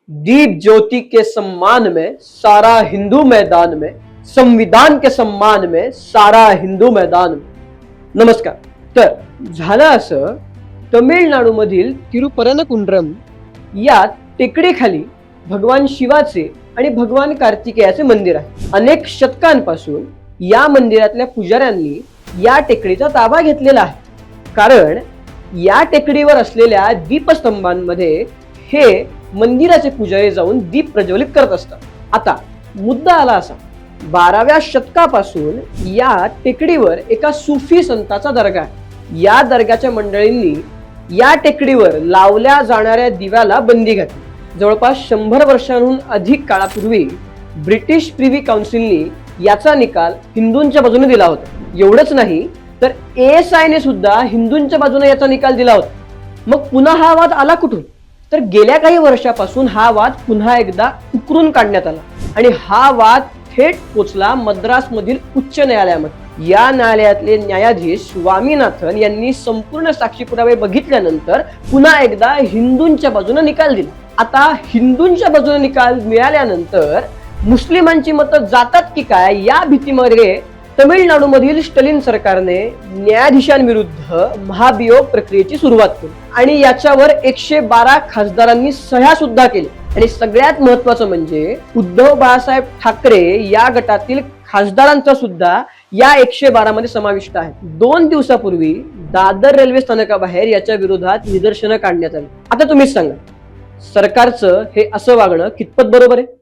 दीप ज्योति के सम्मान में सारा हिंदू मैदान में, संविधान के सम्मान में सारा हिंदू मैदान में। नमस्कार. तर झालं असं, तमिळनाडूमधील तिरुपरनकुंड्रम या टेकडीखाली भगवान शिवाचे आणि भगवान कार्तिकेयाचे मंदिर आहे. अनेक शतकांपासून या मंदिरातल्या पुजाऱ्यांनी या टेकडीचा ताबा घेतलेला आहे. कारण या टेकडीवर असलेल्या दीपस्तंभांमध्ये हे मंदिराचे पुजारी जाऊन दीप प्रज्वलित करत असतात. आता मुद्दा आला असा, 12व्या शतकापासून या टेकडीवर एका सुफी संताचा दर्गा आहे. या दर्ग्याच्या मंडळींनी या टेकडीवर लावल्या जाणाऱ्या दिव्याला बंदी घातली. जवळपास 100 वर्षांहून अधिक काळापूर्वी ब्रिटिश प्रिव्ही काउन्सिलनी याचा निकाल हिंदूंच्या बाजूने दिला होता. एवढंच नाही तर ASI ने सुद्धा हिंदूंच्या बाजूने याचा निकाल दिला होता. मग पुन्हा हा वाद आला कुठून? तर गेल्या काही वर्षापासून हा वाद पुन्हा एकदा उकरून काढण्यात आला आणि हा वाद थेट पोचला मद्रास मधील उच्च न्यायालयामध्ये. या न्यायालयातले न्यायाधीश स्वामीनाथन यांनी संपूर्ण साक्षी पुरावे बघितल्यानंतर पुन्हा एकदा हिंदूंच्या बाजूने निकाल दिला. आता हिंदूंच्या बाजूने निकाल मिळाल्यानंतर मुस्लिमांची मतं जातात की काय या भीतीमध्ये तमिळनाडूमधील स्टॅलिन सरकारने न्यायाधीशांविरुद्ध महाभियोग प्रक्रियेची सुरुवात केली आणि याच्यावर 112 खासदारांनी सह्या सुद्धा केल्या. आणि सगळ्यात महत्वाचं म्हणजे उद्धव बाळासाहेब ठाकरे या गटातील खासदारांचा सुद्धा या 112 मध्ये समाविष्ट आहे. 2 दिवसापूर्वी दादर रेल्वे स्थानकाबाहेर याच्या विरोधात निदर्शनं काढण्यात आली. आता तुम्हीच सांगा, सरकारचं हे असं वागणं कितपत बरोबर आहे?